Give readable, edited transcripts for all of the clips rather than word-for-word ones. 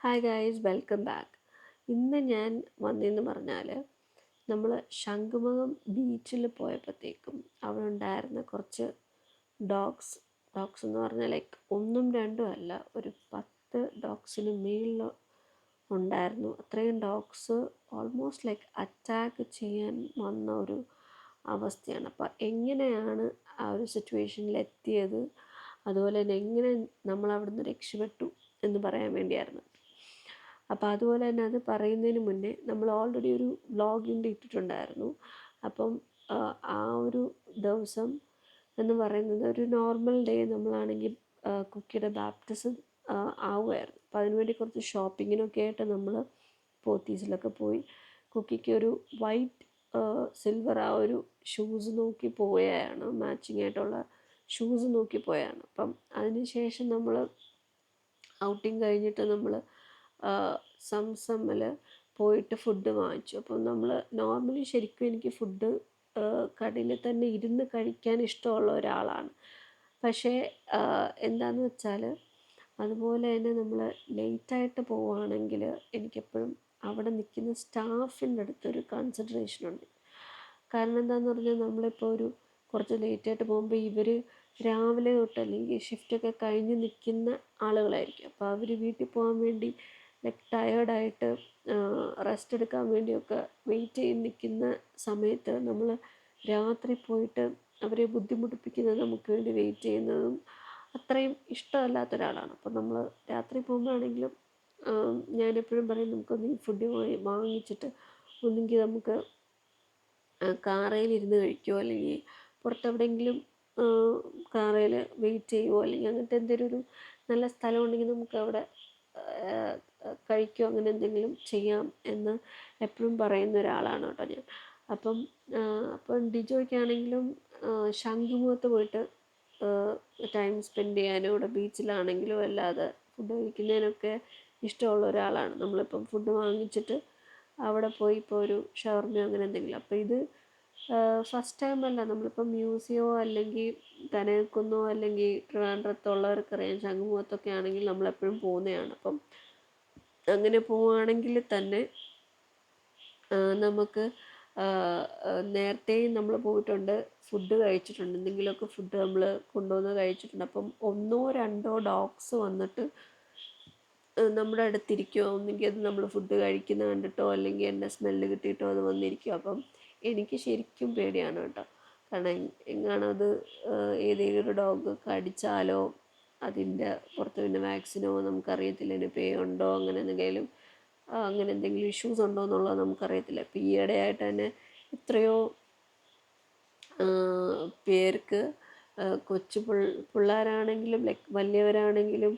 Hi guys, welcome back. ഇന്ന് ഞാൻ വന്നതെന്ന് പറഞ്ഞാൽ നമ്മൾ ശംഖുമുഖം ബീച്ചിൽ പോയപ്പോഴത്തേക്കും അവിടെ ഉണ്ടായിരുന്ന കുറച്ച് ഡോഗ്സ് ഡോഗ്സ് എന്ന് പറഞ്ഞാൽ ലൈക്ക് ഒന്നും രണ്ടും അല്ല, ഒരു 10 ഡോഗ്സിന് മേളിൽ ഉണ്ടായിരുന്നു. അത്രയും ഡോഗ്സ് ഓൾമോസ്റ്റ് ലൈക്ക് അറ്റാക്ക് ചെയ്യാൻ വന്ന ഒരു അവസ്ഥയാണ്. അപ്പോൾ എങ്ങനെയാണ് ആ ഒരു സിറ്റുവേഷനിൽ എത്തിയത്, അതുപോലെ തന്നെ എങ്ങനെ നമ്മൾ അവിടുന്ന് രക്ഷപ്പെട്ടു എന്ന് പറയാൻ വേണ്ടിയായിരുന്നു. അപ്പോൾ അതുപോലെ തന്നെ അത് പറയുന്നതിന് മുന്നേ നമ്മൾ ഓൾറെഡി ഒരു വ്ളോഗിൻ്റെ ഇട്ടിട്ടുണ്ടായിരുന്നു. അപ്പം ആ ഒരു ദിവസം എന്ന് പറയുന്നത് ഒരു നോർമൽ ഡേ നമ്മളാണെങ്കിൽ കുക്കിയുടെ ബാപ്റ്റിസം ആവുമായിരുന്നു. അപ്പോൾ അതിനുവേണ്ടി കുറച്ച് ഷോപ്പിങ്ങിനൊക്കെ ആയിട്ട് നമ്മൾ പോത്തീസിലൊക്കെ പോയി കുക്കിക്ക് ഒരു വൈറ്റ് സിൽവർ ആ ഒരു ഷൂസ് നോക്കി പോയാണ്, മാച്ചിങ് ആയിട്ടുള്ള ഷൂസ് നോക്കി പോയാണ്. അപ്പം അതിന് ശേഷം നമ്മൾ ഔട്ടിങ് കഴിഞ്ഞിട്ട് നമ്മൾ സംസമ്മിൽ പോയിട്ട് ഫുഡ് വാങ്ങിച്ചു. അപ്പം നമ്മൾ നോർമലി ശരിക്കും എനിക്ക് ഫുഡ് കടയിൽ തന്നെ ഇരുന്ന് കഴിക്കാൻ ഇഷ്ടമുള്ള ഒരാളാണ്. പക്ഷേ എന്താണെന്ന് വെച്ചാൽ അതുപോലെ തന്നെ നമ്മൾ ലേറ്റായിട്ട് പോവുകയാണെങ്കിൽ എനിക്കെപ്പോഴും അവിടെ നിൽക്കുന്ന സ്റ്റാഫിൻ്റെ അടുത്തൊരു കൺസിഡറേഷനുണ്ട്. കാരണം എന്താണെന്ന് പറഞ്ഞാൽ നമ്മളിപ്പോൾ ഒരു കുറച്ച് ലേറ്റായിട്ട് പോകുമ്പോൾ ഇവർ രാവിലെ തൊട്ട് അല്ലെങ്കിൽ ഷിഫ്റ്റൊക്കെ കഴിഞ്ഞ് നിൽക്കുന്ന ആളുകളായിരിക്കും. അപ്പോൾ അവർ വീട്ടിൽ പോകാൻ വേണ്ടി ലൈക്ക് ടയേർഡായിട്ട് റെസ്റ്റ് എടുക്കാൻ വേണ്ടിയൊക്കെ വെയിറ്റ് ചെയ്ത് നിൽക്കുന്ന സമയത്ത് നമ്മൾ രാത്രി പോയിട്ട് അവരെ ബുദ്ധിമുട്ടിപ്പിക്കുന്നത്, നമുക്ക് വേണ്ടി വെയിറ്റ് ചെയ്യുന്നതും അത്രയും ഇഷ്ടമല്ലാത്ത ഒരാളാണ്. അപ്പം നമ്മൾ രാത്രി പോകുമ്പോഴാണെങ്കിലും ഞാനെപ്പോഴും പറയും, നമുക്കൊന്ന് ഈ ഫുഡ് വാങ്ങിച്ചിട്ട് ഒന്നെങ്കിൽ നമുക്ക് കാറയിലിരുന്ന് കഴിക്കുമോ, അല്ലെങ്കിൽ പുറത്തെവിടെയെങ്കിലും കാറയിൽ വെയിറ്റ് ചെയ്യുമോ, അല്ലെങ്കിൽ അങ്ങനത്തെ എന്തെങ്കിലും ഒരു നല്ല സ്ഥലം ഉണ്ടെങ്കിൽ നമുക്കവിടെ കഴിക്കുമോ, അങ്ങനെ എന്തെങ്കിലും ചെയ്യാം എന്ന് എപ്പോഴും പറയുന്ന ഒരാളാണ് കേട്ടോ ഞാൻ. അപ്പം ഡിജോയ്ക്കാണെങ്കിലും ശംഖുമുഖത്ത് പോയിട്ട് ടൈം സ്പെൻഡ് ചെയ്യാനും ഇവിടെ ബീച്ചിലാണെങ്കിലും അല്ലാതെ ഫുഡ് കഴിക്കുന്നതിനൊക്കെ ഇഷ്ടമുള്ള ഒരാളാണ്. നമ്മളിപ്പം ഫുഡ് വാങ്ങിച്ചിട്ട് അവിടെ പോയി ഇപ്പോൾ ഒരു ഷവർമയോ അങ്ങനെ എന്തെങ്കിലും. അപ്പോൾ ഇത് ഫസ്റ്റ് ടൈമല്ല, നമ്മളിപ്പം മ്യൂസിയമോ അല്ലെങ്കിൽ കനകക്കുന്നോ അല്ലെങ്കിൽ ട്രിവാൻഡ്രത്തുള്ളവർക്കറിയാം, ശംഖുമുഖത്തൊക്കെ ആണെങ്കിൽ നമ്മളെപ്പോഴും പോകുന്നതാണ്. അപ്പം അങ്ങനെ പോവുകയാണെങ്കിൽ തന്നെ നമുക്ക് നേരത്തെയും നമ്മൾ പോയിട്ടുണ്ട്, ഫുഡ് കഴിച്ചിട്ടുണ്ട്, എന്തെങ്കിലുമൊക്കെ ഫുഡ് നമ്മൾ കൊണ്ടുവന്ന് കഴിച്ചിട്ടുണ്ട്. അപ്പം ഒന്നോ രണ്ടോ ഡോഗ്സ് വന്നിട്ട് നമ്മുടെ അടുത്തിരിക്കുമോ, ഒന്നെങ്കിൽ അത് നമ്മൾ ഫുഡ് കഴിക്കുന്ന കണ്ടിട്ടോ അല്ലെങ്കിൽ എൻ്റെ സ്മെല്ല് കിട്ടിയിട്ടോ അത് വന്നിരിക്കും. അപ്പം എനിക്ക് ശരിക്കും പേടിയാണ് കേട്ടോ. കാരണം എങ്ങാനും അത് ഏതെങ്കിലും ഒരു ഡോഗ് കടിച്ചാലോ, അതിൻ്റെ പുറത്ത് പിന്നെ വാക്സിനോ നമുക്കറിയത്തില്ല, അതിന് പേ ഉണ്ടോ, അങ്ങനെ എന്തെങ്കിലും ഇഷ്യൂസ് ഉണ്ടോ എന്നുള്ളത് നമുക്കറിയത്തില്ല. ഇപ്പം ഈയിടെയായിട്ട് തന്നെ എത്രയോ പേർക്ക് കൊച്ചു പിള്ളേരാണെങ്കിലും ലൈക്ക് വലിയവരാണെങ്കിലും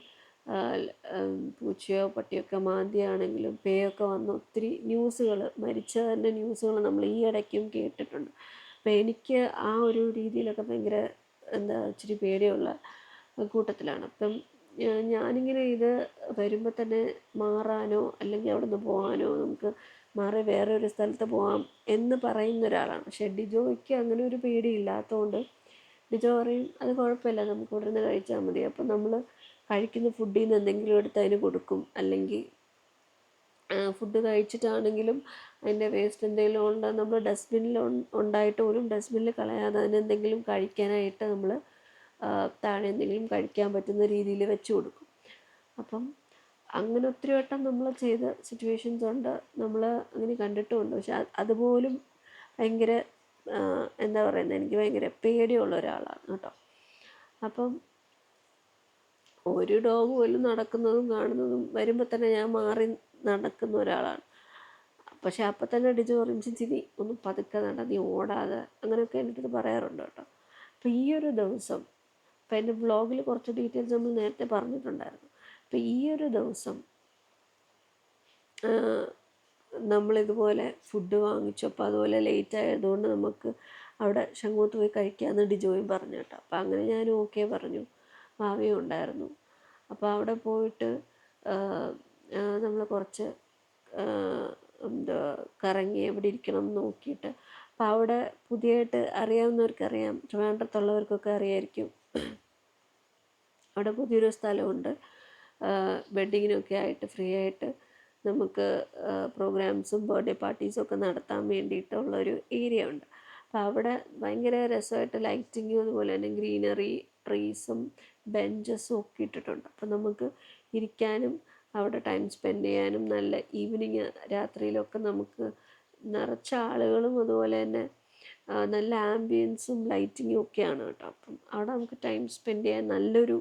പൂച്ചയോ പട്ടിയൊക്കെ മാന്തിയാണെങ്കിലും പേയൊക്കെ വന്ന് ഒത്തിരി ന്യൂസുകൾ, മരിച്ചതിൻ്റെ ന്യൂസുകൾ നമ്മൾ ഈ ഇടയ്ക്കും കേട്ടിട്ടുണ്ട്. അപ്പം എനിക്ക് ആ ഒരു രീതിയിലൊക്കെ ഭയങ്കര ഇച്ചിരി പേടിയുള്ള കൂട്ടത്തിലാണ്. അപ്പം ഞാനിങ്ങനെ ഇത് വരുമ്പോൾ തന്നെ മാറാനോ അല്ലെങ്കിൽ അവിടെ നിന്ന് പോകാനോ, നമുക്ക് മാറി വേറെ ഒരു സ്ഥലത്ത് പോകാം എന്ന് പറയുന്ന ഒരാളാണ്. പക്ഷേ ഡിജോയ്ക്ക് അങ്ങനെ ഒരു പേടിയില്ലാത്തതുകൊണ്ട് ഡിജോ പറയും അത് കുഴപ്പമില്ല, നമുക്ക് ഇവിടെ നിന്ന് കഴിച്ചാൽ മതി. അപ്പം നമ്മൾ കഴിക്കുന്ന ഫുഡിൽ നിന്ന് എന്തെങ്കിലും എടുത്ത് അതിന് കൊടുക്കും, അല്ലെങ്കിൽ ഫുഡ് കഴിച്ചിട്ടാണെങ്കിലും അതിൻ്റെ വേസ്റ്റ് എന്തെങ്കിലും ഉണ്ട് നമ്മൾ ഡസ്റ്റ്ബിന്നിൽ ഉണ്ടായിട്ട് പോലും ഡസ്റ്റ്ബിന്നിൽ കളയാതെ അതിനെന്തെങ്കിലും കഴിക്കാനായിട്ട് നമ്മൾ താഴെ എന്തെങ്കിലും കഴിക്കാൻ പറ്റുന്ന രീതിയിൽ വെച്ച് കൊടുക്കും. അപ്പം അങ്ങനെ ഒത്തിരി വട്ടം നമ്മൾ ചെയ്ത സിറ്റുവേഷൻസ് ഉണ്ട്, നമ്മൾ അങ്ങനെ കണ്ടിട്ടുമുണ്ട്. പക്ഷെ അതുപോലും ഭയങ്കര എന്താ പറയുന്നത്, എനിക്ക് ഭയങ്കര പേടിയുള്ള ഒരാളാണ് കേട്ടോ. അപ്പം ഒരു ഡോഗ് പോലും നടക്കുന്നതും കാണുന്നതും വരുമ്പോൾ തന്നെ ഞാൻ മാറി നടക്കുന്ന ഒരാളാണ്. പക്ഷെ അപ്പം തന്നെ ഡിജോ പറയും, ചിരി ഒന്ന് പതുക്കെ നട, നീ ഓടാതെ, അങ്ങനെയൊക്കെ എൻ്റെ അടുത്ത് പറയാറുണ്ട് കേട്ടോ. അപ്പോൾ ഈ ഒരു ദിവസം, ഇപ്പം എൻ്റെ വ്ളോഗിൽ കുറച്ച് ഡീറ്റെയിൽസ് നമ്മൾ നേരത്തെ പറഞ്ഞിട്ടുണ്ടായിരുന്നു. അപ്പോൾ ഈ ഒരു ദിവസം നമ്മളിതുപോലെ ഫുഡ് വാങ്ങിച്ചു. അപ്പോൾ അതുപോലെ ലേറ്റ് ആയതുകൊണ്ട് നമുക്ക് അവിടെ ശംഖുമുഖത്ത് പോയി കഴിക്കാമെന്ന് ഡിജോയും പറഞ്ഞു കേട്ടോ. അപ്പോൾ അങ്ങനെ ഞാൻ ഓക്കെ പറഞ്ഞു. ഭാവിയും ഉണ്ടായിരുന്നു. അപ്പോൾ അവിടെ പോയിട്ട് നമ്മൾ കുറച്ച് എന്താ കറങ്ങി എവിടെ ഇരിക്കണം എന്ന് നോക്കിയിട്ട്, അപ്പോൾ അവിടെ പുതിയതായിട്ട് അറിയാവുന്നവർക്കറിയാം, ട്രിവാൻഡ്രത്തുള്ളവർക്കൊക്കെ അറിയായിരിക്കും, അവിടെ പുതിയൊരു സ്ഥലമുണ്ട്. വെഡ്ഡിങ്ങിനൊക്കെ ആയിട്ട് ഫ്രീ ആയിട്ട് നമുക്ക് പ്രോഗ്രാംസും ബർത്ത്ഡേ പാർട്ടീസും ഒക്കെ നടത്താൻ വേണ്ടിയിട്ടുള്ളൊരു ഏരിയ ഉണ്ട്. അപ്പോൾ അവിടെ ഭയങ്കര രസമായിട്ട് ലൈറ്റിങ്ങും അതുപോലെ തന്നെ ഗ്രീനറി, ട്രീസും ബെഞ്ചസും ഒക്കെ ഇട്ടിട്ടുണ്ട്. അപ്പോൾ നമുക്ക് ഇരിക്കാനും അവിടെ ടൈം സ്പെൻഡ് ചെയ്യാനും നല്ല ഈവനിങ് രാത്രിയിലൊക്കെ നമുക്ക് നിറച്ച ആളുകളും അതുപോലെ തന്നെ നല്ല ആംബിയൻസും ലൈറ്റിങ്ങും ഒക്കെയാണ് കേട്ടോ. അപ്പം അവിടെ നമുക്ക് ടൈം സ്പെൻഡ് ചെയ്യാൻ നല്ലൊരു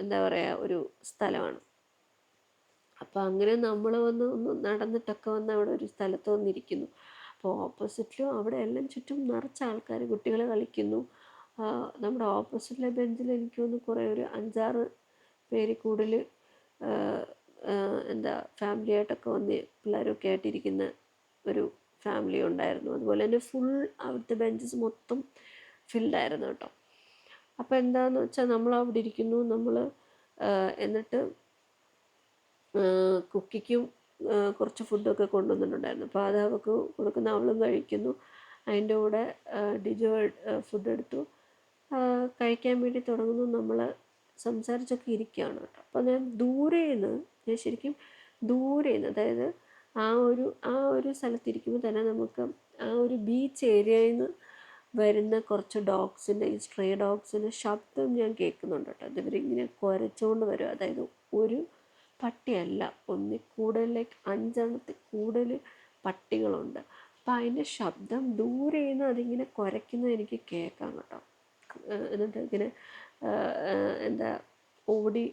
എന്താ പറയുക ഒരു സ്ഥലമാണ്. അപ്പോൾ അങ്ങനെ നമ്മൾ ഒന്ന് നടന്നിട്ടൊക്കെ വന്ന് അവിടെ ഒരു സ്ഥലത്ത് വന്നിരിക്കുന്നു. അപ്പോൾ ഓപ്പോസിറ്റിലും അവിടെ എല്ലാം ചുറ്റും നിറച്ച ആൾക്കാർ, കുട്ടികൾ കളിക്കുന്നു. നമ്മുടെ ഓപ്പോസിറ്റിലെ ബെഞ്ചിൽ എനിക്ക് തോന്നുന്നു കുറേ ഒരു 5-6 പേര് കൂടുതൽ എന്താ ഫാമിലി ആയിട്ടൊക്കെ വന്ന് പിള്ളേരൊക്കെ ആയിട്ടിരിക്കുന്ന ഒരു ഫാമിലി ഉണ്ടായിരുന്നു. അതുപോലെ തന്നെ ഫുൾ അവിടുത്തെ ബെഞ്ചസ് മൊത്തം ഫിൽഡായിരുന്നു കേട്ടോ. അപ്പോൾ എന്താണെന്ന് വെച്ചാൽ നമ്മൾ അവിടെ ഇരിക്കുന്നു, നമ്മൾ എന്നിട്ട് കുക്കിക്കും കുറച്ച് ഫുഡൊക്കെ കൊണ്ടുവന്നിട്ടുണ്ടായിരുന്നു. അപ്പോൾ അത് അവൾക്ക് കൊടുക്കുന്ന അവളും കഴിക്കുന്നു. അതിൻ്റെ കൂടെ ഡിജോ ഫുഡ് എടുത്തു കഴിക്കാൻ വേണ്ടി തുടങ്ങുന്നു. നമ്മൾ സംസാരിച്ചൊക്കെ ഇരിക്കുകയാണ് കേട്ടോ. അപ്പോൾ ഞാൻ ശരിക്കും ദൂരേന്ന്, അതായത് ആ ഒരു സ്ഥലത്തിരിക്കുമ്പോൾ തന്നെ നമുക്ക് ആ ഒരു ബീച്ച് ഏരിയയിൽ നിന്ന് വരുന്ന കുറച്ച് ഡോഗ്സിൻ്റെ, ഈ സ്ട്രേ ഡോഗ്സിൻ്റെ ശബ്ദം ഞാൻ കേൾക്കുന്നുണ്ട് കേട്ടോ. അതിവരിങ്ങനെ കുരച്ചുകൊണ്ട് വരും. അതായത് ഒരു പട്ടിയല്ല, ഒന്നിൽ കൂടുതൽ, ലൈക്ക് 5 കൂടുതൽ പട്ടികളുണ്ട്. അപ്പം അതിൻ്റെ ശബ്ദം ദൂരെ നിന്ന് അതിങ്ങനെ കുരയ്ക്കുന്നത് എനിക്ക് കേൾക്കാം കേട്ടോ. എന്നിട്ട് ഇങ്ങനെ എന്താ ഓടി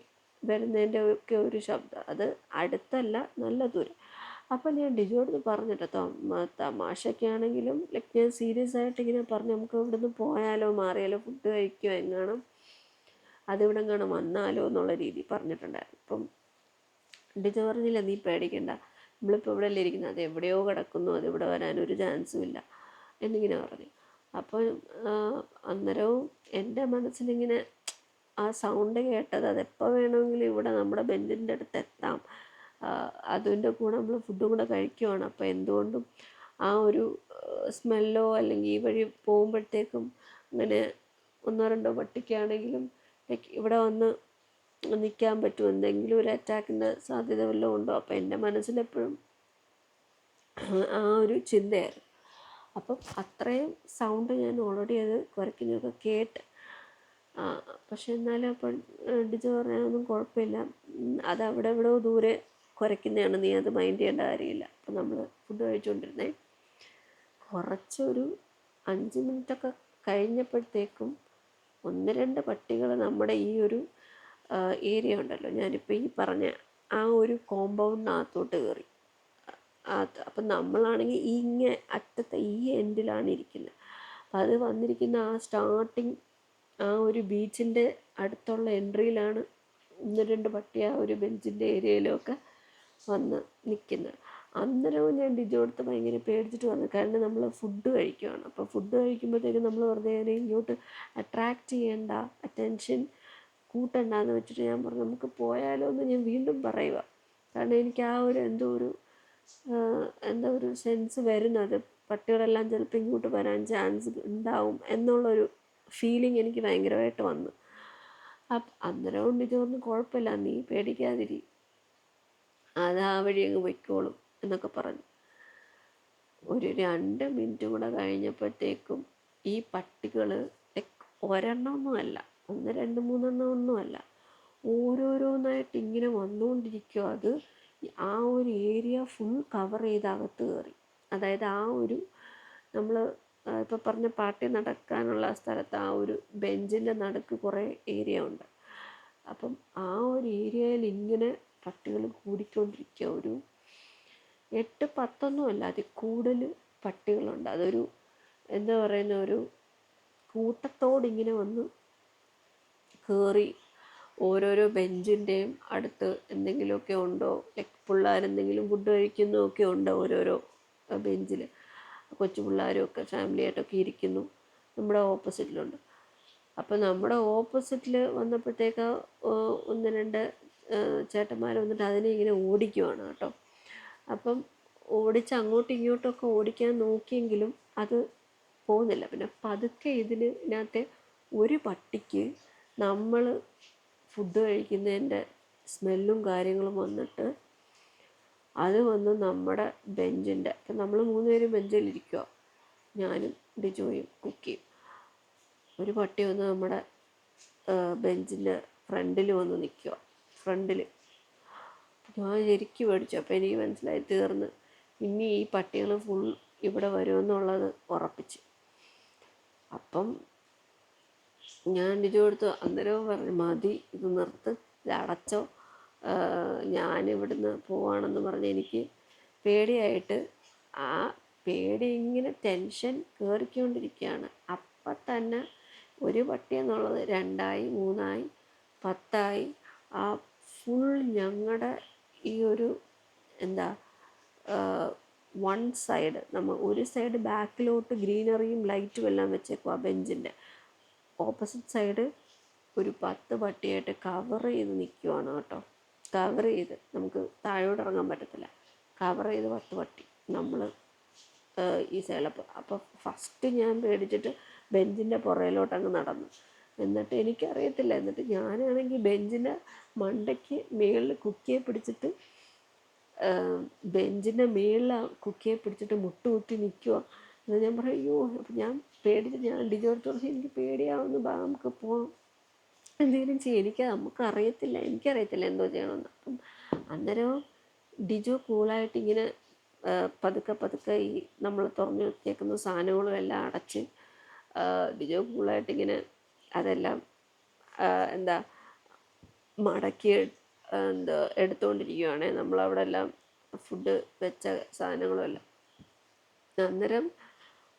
വരുന്നതിൻ്റെ ഒക്കെ ഒരു ശബ്ദം, അത് അടുത്തല്ല, നല്ല ദൂരം. അപ്പം ഞാൻ ഡിജോട് പറഞ്ഞിട്ടോ, തമാശയ്ക്കാണെങ്കിലും ലൈക്ക് ഞാൻ സീരിയസ് ആയിട്ട് ഇങ്ങനെ പറഞ്ഞു, നമുക്ക് ഇവിടുന്ന് പോയാലോ, മാറിയാലോ, ഫുഡ് കഴിക്കുമോ, എങ്ങാനും അതിവിടെ എങ്ങാനും വന്നാലോ എന്നുള്ള രീതി പറഞ്ഞിട്ടുണ്ടായിരുന്നു. അപ്പം ഡിജോ പറഞ്ഞില്ല, നീ പേടിക്കണ്ട, നമ്മളിപ്പോൾ ഇവിടെ അല്ലേ ഇരിക്കുന്നത്, അത് എവിടെയോ കിടക്കുന്നു, അതിവിടെ വരാനൊരു ചാൻസും ഇല്ല എന്നിങ്ങനെ പറഞ്ഞു. അപ്പോൾ അന്നേരവും എൻ്റെ മനസ്സിലിങ്ങനെ ആ സൗണ്ട് കേട്ടത്, അതെപ്പോൾ വേണമെങ്കിലും ഇവിടെ നമ്മുടെ ബെഞ്ചിൻ്റെ അടുത്ത് എത്താം, അതിൻ്റെ കൂടെ നമ്മൾ ഫുഡും കൂടെ കഴിക്കുവാണ്. അപ്പോൾ എന്തുകൊണ്ടും ആ ഒരു സ്മെല്ലോ അല്ലെങ്കിൽ ഈ വഴി പോകുമ്പോഴത്തേക്കും അങ്ങനെ 1-2 പട്ടിക്കാണെങ്കിലും ലൈക്ക് ഇവിടെ വന്ന് നിൽക്കാൻ പറ്റും, എന്തെങ്കിലും ഒരു അറ്റാക്കിൻ്റെ സാധ്യത വല്ലതും ഉണ്ടോ. അപ്പോൾ എൻ്റെ മനസ്സിലെപ്പോഴും ആ ഒരു ചിന്തയായിരുന്നു. അപ്പം അത്രയും സൗണ്ട് ഞാൻ ഓൾറെഡി അത് കുരയ്ക്കുന്നതൊക്കെ കേട്ട്. പക്ഷെ എന്നാലും അപ്പം ഡിജോ പറഞ്ഞാലൊന്നും കുഴപ്പമില്ല, അത് അവിടെ എവിടെയോ ദൂരെ കുരയ്ക്കുന്നതാണ്, നീ അത് മൈൻഡ് ചെയ്യേണ്ട കാര്യമില്ല. അപ്പം നമ്മൾ ഫുഡ് കഴിച്ചുകൊണ്ടിരുന്നേ കുറച്ചൊരു 5 മിനിറ്റൊക്കെ കഴിഞ്ഞപ്പോഴത്തേക്കും 1-2 പട്ടികൾ നമ്മുടെ ഈ ഒരു ഏരിയ ഉണ്ടല്ലോ, ഞാനിപ്പോൾ ഈ പറഞ്ഞ ആ ഒരു കോമ്പൗണ്ടിനകത്തോട്ട് കയറി. അപ്പം നമ്മളാണെങ്കിൽ ഇങ്ങേ അറ്റത്തെ ഈ എൻഡിലാണ് ഇരിക്കുന്നത്. അപ്പം അത് വന്നിരിക്കുന്ന ആ സ്റ്റാർട്ടിങ് ആ ഒരു ബീച്ചിൻ്റെ അടുത്തുള്ള എൻട്രിയിലാണ് 1-2 പട്ടി ആ ഒരു ബെഞ്ചിൻ്റെ ഏരിയയിലൊക്കെ വന്ന് നിൽക്കുന്നത്. അന്നേരവും ഞാൻ ഡിജോ അടുത്ത് ഭയങ്കര പേടിച്ചിട്ട് വന്നു, കാരണം നമ്മൾ ഫുഡ് കഴിക്കുകയാണ്. അപ്പോൾ ഫുഡ് കഴിക്കുമ്പോഴത്തേക്കും നമ്മൾ വെറുതെ ഇങ്ങോട്ട് അട്രാക്റ്റ് ചെയ്യേണ്ട, അറ്റൻഷൻ കൂട്ടണ്ടെന്ന് വെച്ചിട്ട് ഞാൻ പറഞ്ഞു നമുക്ക് പോയാലോ എന്ന് ഞാൻ വീണ്ടും പറയുക. കാരണം എനിക്ക് ആ ഒരു എന്താ ഒരു സെൻസ് വരുന്നത്, പട്ടികളെല്ലാം ചിലപ്പോൾ ഇങ്ങോട്ട് വരാൻ ചാൻസ് ഉണ്ടാവും എന്നുള്ളൊരു ഫീലിംഗ് എനിക്ക് ഭയങ്കരമായിട്ട് വന്നു. അന്നേരം കൊണ്ട് ഇതൊന്നും കുഴപ്പമില്ല, നീ പേടിക്കാതിരി, അത് ആ വഴി അങ്ങ് പൊയ്ക്കോളും എന്നൊക്കെ പറഞ്ഞു. ഒരു 2 മിനിറ്റ് കൂടെ കഴിഞ്ഞപ്പോഴത്തേക്കും ഈ പട്ടികൾ ഒരെണ്ണമൊന്നുമല്ല, 1, 2, 3 ഒന്നുമല്ല, ഓരോരോന്നായിട്ട് ഇങ്ങനെ വന്നുകൊണ്ടിരിക്കുക. അത് ആ ഒരു ഏരിയ ഫുൾ കവർ ചെയ്ത് അകത്ത് കയറി. അതായത് ആ ഒരു നമ്മൾ ഇപ്പോൾ പറഞ്ഞ പാർട്ടി നടക്കാനുള്ള സ്ഥലത്ത് ആ ഒരു ബെഞ്ചിൻ്റെ നടുക്ക് കുറേ ഏരിയ ഉണ്ട്. അപ്പം ആ ഒരു ഏരിയയിൽ ഇങ്ങനെ പട്ടികൾ കൂടിക്കൊണ്ടിരിക്കുക. ഒരു 8-10 അല്ല, അതിൽ കൂടുതൽ പട്ടികളുണ്ട്. അതൊരു എന്താ പറയുന്ന ഒരു കൂട്ടത്തോടിങ്ങനെ വന്ന് കയറി ഓരോരോ ബെഞ്ചിൻ്റെയും അടുത്ത് എന്തെങ്കിലുമൊക്കെ ഉണ്ടോ, ലൈക്ക് പിള്ളേരെന്തെങ്കിലും ഫുഡ് കഴിക്കുന്നതൊക്കെ ഉണ്ടോ ഓരോരോ ബെഞ്ചിൽ, കൊച്ചു പിള്ളേരും ഒക്കെ ഫാമിലി ആയിട്ടൊക്കെ ഇരിക്കുന്നു. നമ്മുടെ ഓപ്പോസിറ്റിലുണ്ട്. അപ്പോൾ നമ്മുടെ ഓപ്പോസിറ്റിൽ വന്നപ്പോഴത്തേക്ക് 1-2 ചേട്ടന്മാർ വന്നിട്ട് അതിനെ ഇങ്ങനെ ഓടിക്കുവാണ് കേട്ടോ. അപ്പം ഓടിച്ച് അങ്ങോട്ടും ഇങ്ങോട്ടുമൊക്കെ ഓടിക്കാൻ നോക്കിയെങ്കിലും അത് പോകുന്നില്ല. പിന്നെ പതുക്കെ ഇതിനകത്തെ ഒരു പട്ടിക്ക് നമ്മൾ ഫുഡ് കഴിക്കുന്നതിൻ്റെ സ്മെല്ലും കാര്യങ്ങളും വന്നിട്ട് അത് വന്ന് നമ്മുടെ ബെഞ്ചിൻ്റെ, ഇപ്പം നമ്മൾ 3 പേരും ബെഞ്ചിലിരിക്കുക, ഞാനും ഡിജോയും കുക്കിയും. ഒരു പട്ടി വന്ന് നമ്മുടെ ബെഞ്ചിൻ്റെ ഫ്രണ്ടിൽ വന്ന് നിൽക്കുക, ഫ്രണ്ടിൽ. ഞാൻ ശരിക്കും മേടിച്ചു. അപ്പോൾ എനിക്ക് മനസ്സിലായി തീർന്ന്, ഇനി ഈ പട്ടികൾ ഫുൾ ഇവിടെ വരുമെന്നുള്ളത് ഉറപ്പിച്ച്. അപ്പം ഞാൻ ഡിജോ എടുത്ത് അന്നേരവും പറഞ്ഞു, മതി, ഇത് നിർത്ത്, ഇത് അടച്ചോ, ഞാനിവിടുന്ന് പോവാണെന്ന് പറഞ്ഞ് എനിക്ക് പേടിയായിട്ട്. ആ പേടി ഇങ്ങനെ ടെൻഷൻ കയറിക്കൊണ്ടിരിക്കുകയാണ്. അപ്പം തന്നെ ഒരു പട്ടി എന്നുള്ളത് 2ആയി, 3ആയി, 10ആയി. ആ ഫുൾ ഞങ്ങളുടെ ഈ ഒരു എന്താ വൺ സൈഡ്, നമ്മൾ ഒരു സൈഡ് ബാക്കിലോട്ട് ഗ്രീനറിയും ലൈറ്റും എല്ലാം വെച്ചേക്കും. ആ ബെഞ്ചിൻ്റെ ഓപ്പോസിറ്റ് സൈഡ് ഒരു 10 പട്ടിയായിട്ട് കവർ ചെയ്ത് നിൽക്കുവാണ് കേട്ടോ. കവർ ചെയ്ത്, നമുക്ക് താഴോട്ട് ഇറങ്ങാൻ പറ്റത്തില്ല, കവർ ചെയ്ത് 10 പട്ടി നമ്മൾ ഈ സൈഡിലപ്പോൾ. അപ്പോൾ ഫസ്റ്റ് ഞാൻ പേടിച്ചിട്ട് ബെഞ്ചിൻ്റെ പുറയിലോട്ട് അങ്ങ് നടന്നു. എന്നിട്ട് എനിക്കറിയത്തില്ല, എന്നിട്ട് ഞാനാണെങ്കിൽ ബെഞ്ചിൻ്റെ മണ്ടയ്ക്ക് മേളിൽ കുക്കിയെ പിടിച്ചിട്ട്, ബെഞ്ചിൻ്റെ മേളിൽ കുക്കിയെ പിടിച്ചിട്ട് മുട്ടുകുത്തി നിൽക്കുക. എന്നാൽ ഞാൻ പറയും, അയ്യോ. അപ്പം ഞാൻ പേടിച്ച് ഞാൻ ഡിജോർത്തോളം എനിക്ക് പേടിയാവുന്നു, നമുക്ക് പോകാം, എന്തെങ്കിലും ചെയ്യും. എനിക്കറിയത്തില്ല എന്തോ ചെയ്യണമെന്ന്. അപ്പം അന്നേരം ഡിജോ കൂളായിട്ടിങ്ങനെ പതുക്കെ ഈ നമ്മൾ തുറന്നു വെച്ചേക്കുന്ന സാധനങ്ങളും എല്ലാം അടച്ച് ഡിജോ കൂളായിട്ടിങ്ങനെ അതെല്ലാം എന്താ മടക്കി എടുത്തുകൊണ്ടിരിക്കുകയാണ്. നമ്മളവിടെ എല്ലാം ഫുഡ് വെച്ച സാധനങ്ങളും എല്ലാം. അന്നേരം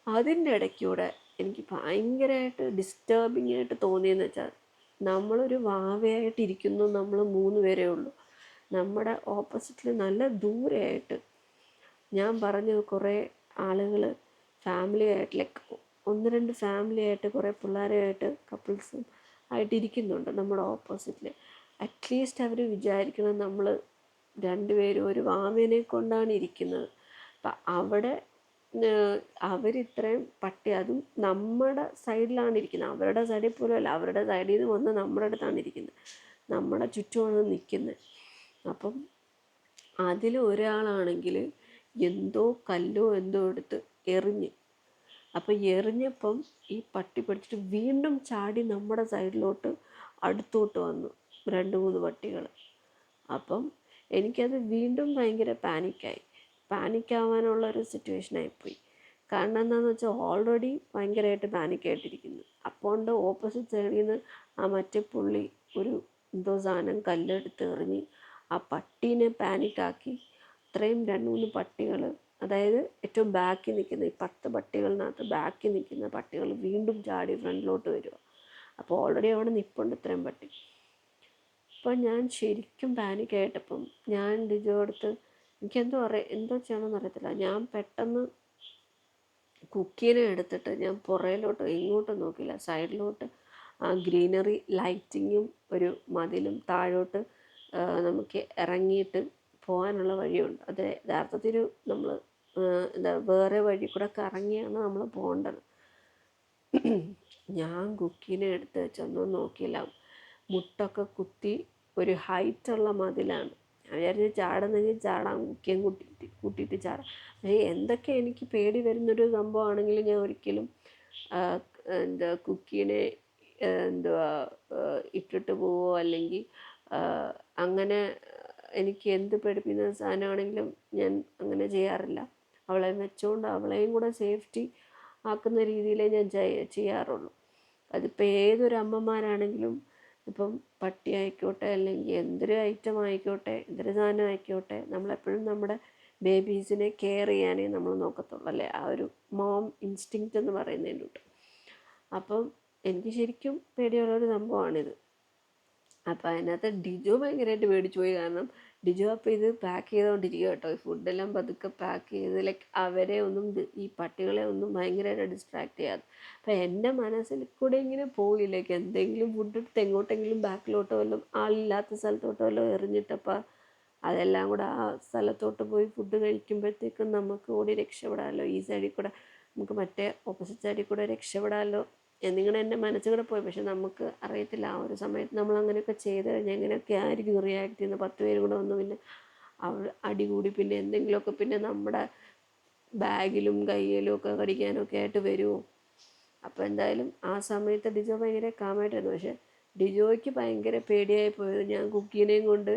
അതിൻ്റെ ഇടയ്ക്കൂടെ എനിക്ക് ഭയങ്കരമായിട്ട് ഡിസ്റ്റർബിംഗ് ആയിട്ട് തോന്നിയെന്ന് വെച്ചാൽ, നമ്മളൊരു വാവയായിട്ടിരിക്കുന്നു, നമ്മൾ 3 പേരേ ഉള്ളൂ. നമ്മുടെ ഓപ്പോസിറ്റിൽ നല്ല ദൂരെയായിട്ട് ഞാൻ പറഞ്ഞു കുറേ ആളുകൾ ഫാമിലി ആയിട്ട്, ലൈക്ക് 1-2 ഫാമിലി ആയിട്ട്, കുറേ പിള്ളേരുമായിട്ട് കപ്പിൾസും ആയിട്ടിരിക്കുന്നുണ്ട് നമ്മുടെ ഓപ്പോസിറ്റിൽ. അറ്റ്ലീസ്റ്റ് അവർ വിചാരിക്കണം നമ്മൾ 2 പേരും ഒരു വാമേനെ കൊണ്ടാണ് ഇരിക്കുന്നത്. അപ്പം അവിടെ അവരിത്രയും പട്ടി, അതും നമ്മുടെ സൈഡിലാണ് ഇരിക്കുന്നത്, അവരുടെ സൈഡിൽ പോലും അല്ല, അവരുടെ സൈഡിൽ നിന്ന് വന്ന് നമ്മുടെ അടുത്താണ് ഇരിക്കുന്നത്, നമ്മുടെ ചുറ്റുമാണ് നിൽക്കുന്നത്. അപ്പം അതിൽ ഒരാളാണെങ്കിൽ എന്തോ കല്ലോ എന്തോ എടുത്ത് എറിഞ്ഞ്. അപ്പം എറിഞ്ഞപ്പം ഈ പട്ടി പിടിച്ചിട്ട് വീണ്ടും ചാടി നമ്മുടെ സൈഡിലോട്ട് അടുത്തോട്ട് വന്നു 2-3 പട്ടികൾ. അപ്പം എനിക്കത് വീണ്ടും ഭയങ്കര പാനിക്കാവാനുള്ളൊരു സിറ്റുവേഷനായിപ്പോയി. കാരണം എന്താണെന്ന് വെച്ചാൽ ഓൾറെഡി ഭയങ്കരമായിട്ട് പാനിക്കായിട്ടിരിക്കുന്നു. അപ്പോൾ ഓപ്പോസിറ്റ് സൈഡിൽ നിന്ന് ആ മറ്റേ പുള്ളി ഒരു എന്തോ സാധനം കല്ലെടുത്ത് എറിഞ്ഞ് ആ പട്ടീനെ പാനിക്കാക്കി. ഇത്രയും 2-3 പട്ടികൾ, അതായത് ഏറ്റവും ബാക്കിൽ നിൽക്കുന്ന ഈ 10 പട്ടികളിനകത്ത് ബാക്കിൽ നിൽക്കുന്ന പട്ടികൾ വീണ്ടും ചാടി ഫ്രണ്ടിലോട്ട് വരിക. അപ്പോൾ ഓൾറെഡി അവിടെ നിൽപ്പുണ്ട് ഇത്രയും പട്ടി. അപ്പോൾ ഞാൻ ശരിക്കും പാനിക്കായിട്ടപ്പം ഞാൻ ഡിജോ അടുത്ത്, എന്തോ ചെയ്യണമെന്ന് അറിയത്തില്ല. ഞാൻ പെട്ടെന്ന് കുക്കീനെ എടുത്തിട്ട് ഞാൻ പുറയിലോട്ട് എങ്ങോട്ടും നോക്കില്ല, സൈഡിലോട്ട് ആ ഗ്രീനറി ലൈറ്റിങ്ങും ഒരു മതിലും താഴോട്ട് നമുക്ക് ഇറങ്ങിയിട്ട് പോകാനുള്ള വഴിയുണ്ട്. അത് യഥാർത്ഥത്തിൽ നമ്മൾ വേറെ വഴി കൂടെ കറങ്ങിയാണ് നമ്മൾ പോകേണ്ടത്. ഞാൻ കുക്കീനെ എടുത്ത് വെച്ചൊന്നും നോക്കിയില്ല, മുട്ടൊക്കെ കുത്തി ഒരു ഹൈറ്റുള്ള മതിലാണ്. ഞാൻ വിചാരിച്ച് ചാടുന്നെങ്കിൽ ചാടാം, കുക്കിയും കൂട്ടിയിട്ട് ചാടാം. പക്ഷേ എന്തൊക്കെ എനിക്ക് പേടി വരുന്നൊരു സംഭവമാണെങ്കിലും ഞാൻ ഒരിക്കലും കുക്കീനെ ഇട്ടിട്ട് പോവോ അല്ലെങ്കിൽ അങ്ങനെ എനിക്ക് എന്ത് പേടിപ്പിക്കുന്ന സാധനമാണെങ്കിലും ഞാൻ അങ്ങനെ ചെയ്യാറില്ല. അവളെ വെച്ചുകൊണ്ട് അവളെയും കൂടെ സേഫ്റ്റി ആക്കുന്ന രീതിയിലേ ഞാൻ ചെയ്യാറുള്ളൂ. അതിപ്പോൾ ഏതൊരു അമ്മമാരാണെങ്കിലും, ഇപ്പം പട്ടി ആയിക്കോട്ടെ അല്ലെങ്കിൽ എന്തൊരു ഐറ്റം ആയിക്കോട്ടെ, എന്തൊരു സാധനം ആയിക്കോട്ടെ, നമ്മളെപ്പോഴും നമ്മുടെ ബേബീസിനെ കെയർ ചെയ്യാനേ നമ്മൾ നോക്കത്തുള്ളൂ, അല്ലേ? ആ ഒരു മോം ഇൻസ്റ്റിങ്ക്റ്റ് എന്ന് പറയുന്നതിൻ്റെ കൂട്ട്. അപ്പം എനിക്ക് ശരിക്കും പേടിയുള്ളൊരു സംഭവമാണിത്. അപ്പം അതിനകത്ത് ഡിജോ ഭയങ്കരമായിട്ട് പേടിച്ചു പോയി. കാരണം ഡിജോ അപ്പോൾ ഇത് പാക്ക് ചെയ്തുകൊണ്ടിരിക്കുക കേട്ടോ, ഈ ഫുഡെല്ലാം പതുക്കെ പാക്ക് ചെയ്ത്, ലൈക്ക് അവരെ ഒന്നും ഈ പട്ടികളെ ഒന്നും ഭയങ്കരമായിട്ട് ഡിസ്ട്രാക്ട് ചെയ്യാതെ. അപ്പം എൻ്റെ മനസ്സിൽ കൂടെ ഇങ്ങനെ പോയി, ലൈക്ക് എന്തെങ്കിലും ഫുഡ് എടുത്ത് എങ്ങോട്ടെങ്കിലും ബാക്കിലോട്ടോ വല്ലതും ആളില്ലാത്ത സ്ഥലത്തോട്ടോ വല്ലതും എറിഞ്ഞിട്ടപ്പോൾ അതെല്ലാം കൂടെ ആ സ്ഥലത്തോട്ട് പോയി ഫുഡ് കഴിക്കുമ്പോഴത്തേക്കും നമുക്ക് ഓടി രക്ഷപ്പെടാമല്ലോ, ഈ സൈഡിൽ കൂടെ നമുക്ക് മറ്റേ ഓപ്പോസിറ്റ് സൈഡിൽ കൂടെ രക്ഷപ്പെടാമല്ലോ എന്നിങ്ങനെ എൻ്റെ മനസ്സിൽ കൂടെ പോയി. പക്ഷെ നമുക്ക് അറിയത്തില്ല ആ ഒരു സമയത്ത് നമ്മൾ അങ്ങനെയൊക്കെ ചെയ്ത് കഴിഞ്ഞാൽ എങ്ങനെയൊക്കെ ആയിരിക്കും റിയാക്ട് ചെയ്യുന്നത്. 10 പേരും കൂടെ വന്ന് പിന്നെ അടികൂടി പിന്നെ എന്തെങ്കിലുമൊക്കെ പിന്നെ നമ്മുടെ ബാഗിലും കയ്യിലും ഒക്കെ കടിക്കാനൊക്കെ ആയിട്ട് വരുമോ. അപ്പോൾ എന്തായാലും ആ സമയത്ത് ഡിജോ ഭയങ്കര കാമായിട്ടായിരുന്നു. പക്ഷെ ഡിജോയ്ക്ക് ഭയങ്കര പേടിയായി പോയത് ഞാൻ കുക്കീനെയും കൊണ്ട്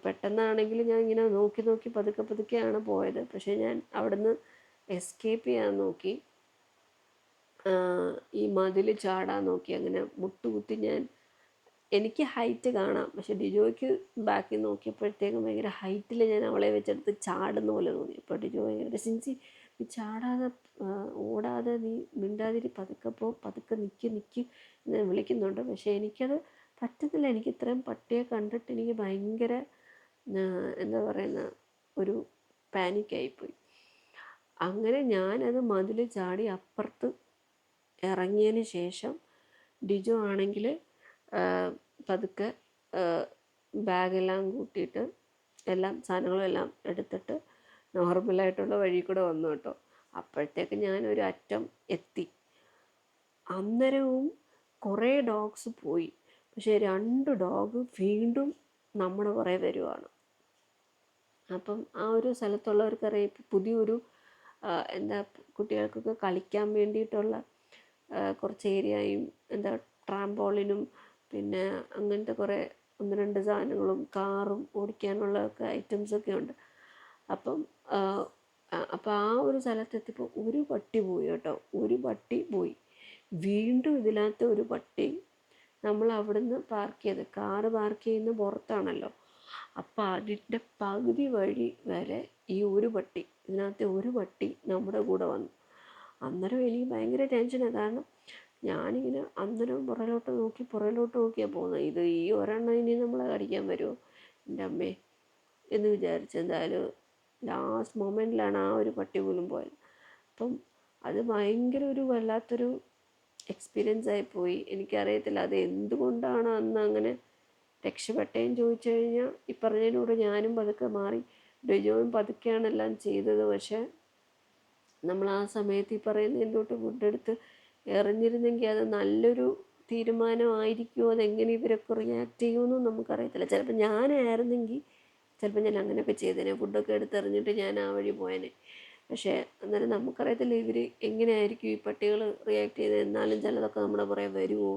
പെട്ടെന്നാണെങ്കിൽ ഞാൻ ഇങ്ങനെ നോക്കി നോക്കി പതുക്കെയാണ് പോയത്. പക്ഷേ ഞാൻ അവിടുന്ന് എസ്കേപ്പ് ചെയ്യാൻ നോക്കി, ഈ മതിൽ ചാടാൻ നോക്കി. അങ്ങനെ മുട്ടുകുത്തി എനിക്ക് ഹൈറ്റ് കാണാം, പക്ഷെ ഡിജോയ്ക്ക് ബാക്കിൽ നോക്കിയപ്പോഴത്തേക്കും ഭയങ്കര ഹൈറ്റിൽ ഞാൻ അവളെ വെച്ചെടുത്ത് ചാടുന്ന പോലെ തോന്നി. അപ്പോൾ ഡിജോ ഭയങ്കര സിൻസി, നീ ചാടാതെ ഓടാതെ നീ മിണ്ടാതിരി, പതുക്കെ നിൽക്ക് എന്ന് വിളിക്കുന്നുണ്ട്. പക്ഷേ എനിക്കത് പറ്റുന്നില്ല. എനിക്ക് ഇത്രയും പട്ടിയെ കണ്ടിട്ട് എനിക്ക് ഭയങ്കര എന്താ പറയുന്ന ഒരു പാനിക്കായിപ്പോയി. അങ്ങനെ ഞാനത് മതിൽ ചാടി അപ്പുറത്ത് ഇറങ്ങിയതിന് ശേഷം ഡിജോ ആണെങ്കിൽ പതുക്കെ ബാഗെല്ലാം കൂട്ടിയിട്ട് സാധനങ്ങളും എല്ലാം എടുത്തിട്ട് നോർമലായിട്ടുള്ള വഴി കൂടെ വന്നു കേട്ടോ. അപ്പോഴത്തേക്ക് ഞാനൊരു അറ്റം എത്തി. അന്നേരവും കുറേ ഡോഗ്സ് പോയി. പക്ഷേ 2 ഡോഗ് വീണ്ടും നമ്മുടെ പുറകെ വരുവാണ്. അപ്പം ആ ഒരു സ്ഥലത്തുള്ളവർക്കറിയാം ഇപ്പം പുതിയൊരു എന്താ കുട്ടികൾക്കൊക്കെ കളിക്കാൻ വേണ്ടിയിട്ടുള്ള കുറച്ച് ഏരിയയും ട്രാംപോളിനും പിന്നെ അങ്ങനത്തെ കുറേ 1-2 സാധനങ്ങളും കാറും ഓടിക്കാനുള്ളതൊക്കെ ഐറ്റംസൊക്കെ ഉണ്ട്. അപ്പം ആ ഒരു സ്ഥലത്തെത്തിയപ്പോൾ ഒരു പട്ടി പോയി കേട്ടോ. ഒരു പട്ടി പോയി. വീണ്ടും ഇതിനകത്ത് ഒരു പട്ടി നമ്മൾ അവിടുന്ന് കാറ് പാർക്ക് ചെയ്യുന്ന പുറത്താണല്ലോ. അപ്പം അതിൻ്റെ പകുതി വഴി വരെ ഈ ഇതിനകത്തെ ഒരു പട്ടി നമ്മുടെ കൂടെ വന്നു. അന്നേരം എനിക്ക് ഭയങ്കര ടെൻഷനാണ്. കാരണം ഞാനിങ്ങനെ അന്നേരം പുറകിലോട്ട് നോക്കിയാണ് പോകുന്നത്. ഈ ഒരെണ്ണം ഇനി നമ്മളെ കടിക്കാൻ വരുമോ എൻ്റെ അമ്മേ എന്ന് വിചാരിച്ചു. എന്തായാലും ലാസ്റ്റ് മൊമെൻറ്റിലാണ് ആ ഒരു പട്ടി പോലും പോയത്. അപ്പം അത് ഭയങ്കര ഒരു വല്ലാത്തൊരു എക്സ്പീരിയൻസ് ആയിപ്പോയി. എനിക്കറിയത്തില്ല അത് എന്തുകൊണ്ടാണ് അന്ന് അങ്ങനെ രക്ഷപ്പെട്ടേന്ന് ചോദിച്ചു കഴിഞ്ഞാൽ ഈ പറഞ്ഞതിനോട് ഞാനും പതുക്കെ മാറി, ഡിജോയും പതുക്കെയാണ് എല്ലാം ചെയ്തത്. പക്ഷേ നമ്മൾ ആ സമയത്ത് ഈ പറയുന്നതിൻ്റെ ഫുഡ് എടുത്ത് എറിഞ്ഞിരുന്നെങ്കിൽ അത് നല്ലൊരു തീരുമാനമായിരിക്കുമോ. അതെങ്ങനെ ഇവരൊക്കെ റിയാക്ട് ചെയ്യുമെന്നും നമുക്കറിയത്തില്ല. ചിലപ്പോൾ ഞാനായിരുന്നെങ്കിൽ ചിലപ്പോൾ ഞാൻ അങ്ങനെയൊക്കെ ചെയ്തേനെ, ഫുഡൊക്കെ എടുത്തെറിഞ്ഞിട്ട് ഞാൻ ആ വഴി പോയേനെ. പക്ഷേ അന്നേരം നമുക്കറിയത്തില്ല ഇവർ എങ്ങനെയായിരിക്കും ഈ പട്ടികൾ റിയാക്ട് ചെയ്തത്. എന്നാലും ചിലതൊക്കെ നമ്മുടെ പുറകെ വരുമോ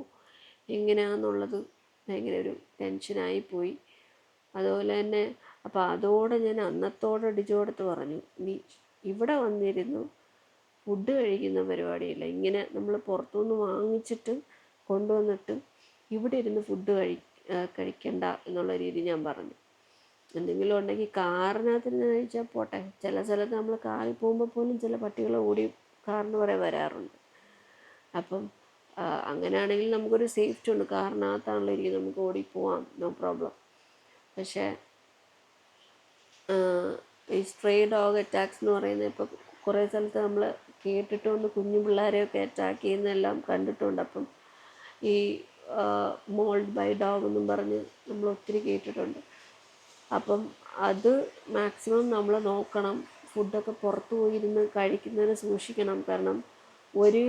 എങ്ങനെയാണെന്നുള്ളത് ഭയങ്കര ഒരു ടെൻഷനായിപ്പോയി. അതുപോലെ തന്നെ അപ്പോൾ അതോടെ ഞാൻ അന്നത്തോടെ ഡിജോടത്ത് പറഞ്ഞു, നീ ഇവിടെ വന്നിരുന്നു ഫുഡ് കഴിക്കുന്ന പരിപാടിയില്ല. ഇങ്ങനെ നമ്മൾ പുറത്തുനിന്ന് വാങ്ങിച്ചിട്ട് കൊണ്ടുവന്നിട്ട് ഇവിടെ ഇരുന്ന് ഫുഡ് കഴിക്കണ്ട എന്നുള്ള രീതി ഞാൻ പറഞ്ഞു. എന്തെങ്കിലും ഉണ്ടെങ്കിൽ കാറിനകത്തിരുന്ന് കഴിച്ചാൽ പോട്ടെ. ചില സ്ഥലത്ത് നമ്മൾ കാറിൽ പോകുമ്പോൾ പോലും ചില പട്ടികൾ ഓടി കാറിന് പുറകെ വരാറുണ്ട്. അപ്പം അങ്ങനെയാണെങ്കിൽ നമുക്കൊരു സേഫ്റ്റി ഉണ്ട്. കാറിനകത്താണല്ലോ ഇരിക്കുന്നത്, നമുക്ക് ഓടിപ്പോവാം, നോ പ്രോബ്ലം. പക്ഷേ ഈ സ്ട്രേ ഡോഗ് അറ്റാക്സ് എന്ന് പറയുന്നത് ഇപ്പോൾ കുറേ സ്ഥലത്ത് നമ്മൾ കേട്ടിട്ടുണ്ട്. കുഞ്ഞു പിള്ളേരെയൊക്കെ അറ്റാക്ക് ചെയ്യുന്നതെല്ലാം കണ്ടിട്ടുണ്ട്. അപ്പം ഈ മോൾഡ് ബൈ ഡോഗ് എന്നും പറഞ്ഞ് നമ്മൾ ഒത്തിരി കേട്ടിട്ടുണ്ട്. അപ്പം അത് മാക്സിമം നമ്മൾ നോക്കണം. ഫുഡൊക്കെ പുറത്ത് പോയിരുന്ന് കഴിക്കുന്നതിന് സൂക്ഷിക്കണം. കാരണം ഒരു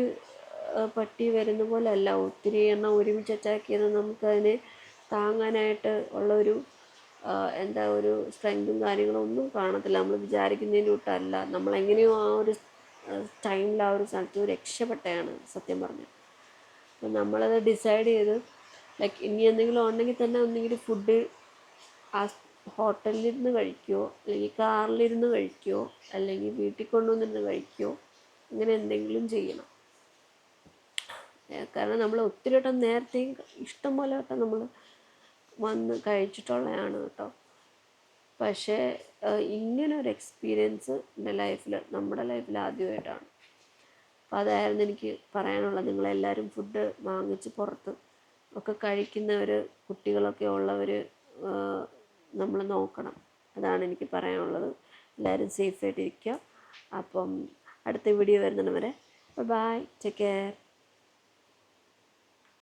പട്ടി വരുന്ന പോലെ അല്ല, ഒത്തിരി എണ്ണം ഒരുമിച്ച് അറ്റാക്ക് ചെയ്താൽ നമുക്കതിനെ താങ്ങാനായിട്ട് ഉള്ളൊരു ഒരു സ്ട്രെങ്തും കാര്യങ്ങളും ഒന്നും കാണത്തില്ല. നമ്മൾ വിചാരിക്കുന്നതിൻ്റെ കൂട്ടല്ല. നമ്മളെങ്ങനെയോ ആ ഒരു ടൈമിൽ ആ ഒരു സ്ഥലത്ത് രക്ഷപ്പെട്ടയാണ് സത്യം പറഞ്ഞാൽ. അപ്പം നമ്മളത് ഡിസൈഡ് ചെയ്ത് ഇനി എന്തെങ്കിലും ഉണ്ടെങ്കിൽ തന്നെ ഒന്നെങ്കിൽ ഫുഡ് ആ ഹോട്ടലിലിരുന്ന് കഴിക്കുമോ, അല്ലെങ്കിൽ കാറിലിരുന്ന് കഴിക്കുമോ, അല്ലെങ്കിൽ വീട്ടിൽ കൊണ്ടുവന്നിരുന്ന് കഴിക്കുമോ, അങ്ങനെ എന്തെങ്കിലും ചെയ്യണം. കാരണം നമ്മൾ ഒത്തിരി വട്ടം നേരത്തെയും ഇഷ്ടം പോലെ വട്ടം നമ്മൾ വന്ന് കഴിച്ചിട്ടുള്ളതാണ് കേട്ടോ. പക്ഷേ ഇങ്ങനൊരു എക്സ്പീരിയൻസ് നമ്മുടെ ലൈഫിൽ ആദ്യമായിട്ടാണ്. അപ്പോൾ അതായിരുന്നു എനിക്ക് പറയാനുള്ളത്. നിങ്ങളെല്ലാവരും ഫുഡ് വാങ്ങിച്ച് പുറത്ത് ഒക്കെ കഴിക്കുന്നവർ, കുട്ടികളൊക്കെ ഉള്ളവർ നമ്മൾ നോക്കണം. അതാണ് എനിക്ക് പറയാനുള്ളത്. എല്ലാവരും സേഫായിട്ടിരിക്കുക. അപ്പം അടുത്ത വീഡിയോ വരുന്നവരെ ബൈ, ടേക്ക് കെയർ.